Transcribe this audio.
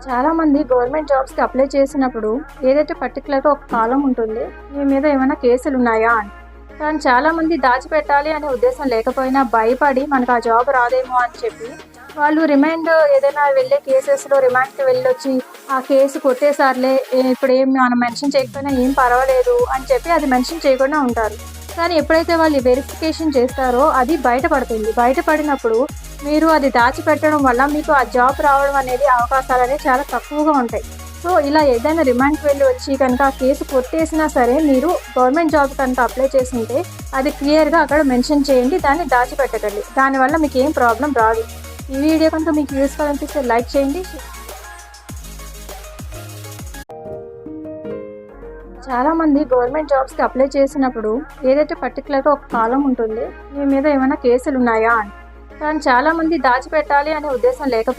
చాలామంది గవర్నమెంట్ జాబ్స్‌కి అప్లై చేసినప్పుడు ఏదైతే పర్టిక్యులర్‌గా ఒక కాలమ్ ఉంటుంది. మీ మీద ఏమైనా కేసులున్నాయా అని. కానీ చాలామంది దాచిపెట్టాలి అనే ఉద్దేశం లేకపోయినా భయపడి మనకు ఆ జాబ్ రాదేమో అని చెప్పి వాళ్ళు రిమైండ్ ఏదైనా వెళ్ళే కేసెస్‌లో రిమాండ్‌కి వెళ్ళొచ్చి ఆ కేసు కొట్టేసారులే ఇప్పుడేం మనం మెన్షన్ చేయకపోయినా ఏం పర్వాలేదు అని చెప్పి అది మెన్షన్ చేయకుండా ఉంటారు. కానీ ఎప్పుడైతే వాళ్ళు వెరిఫికేషన్ చేస్తారో అది బయటపడుతుంది. బయటపడినప్పుడు మీరు అది దాచిపెట్టడం వల్ల మీకు ఆ జాబ్ రావడం అనేది అవకాశాలనేవి చాలా తక్కువగా ఉంటాయి. సో, ఇలా ఏదైనా రిమాండ్‌కి వెళ్ళి వచ్చి కనుక ఆ కేసు కొట్టేసినా సరే మీరు గవర్నమెంట్ జాబ్ కనుక అప్లై చేసుంటే అది క్లియర్‌గా అక్కడ మెన్షన్ చేయండి. దాన్ని దాచిపెట్టకండి. దానివల్ల మీకేం ప్రాబ్లమ్ రాదు. ఈ వీడియో కనుక మీకు యూస్‌ఫుల్ అనిపిస్తే లైక్ చేయండి. చాలామంది గవర్నమెంట్ జాబ్స్‌కి అప్లై చేసినప్పుడు ఏదైతే పర్టిక్యులర్‌గా ఒక కాలమ్ ఉంటుంది. మీ మీద ఏమైనా కేసులున్నాయా అని. కానీ చాలామంది దాచిపెట్టాలి అనే ఉద్దేశం లేకపోయినా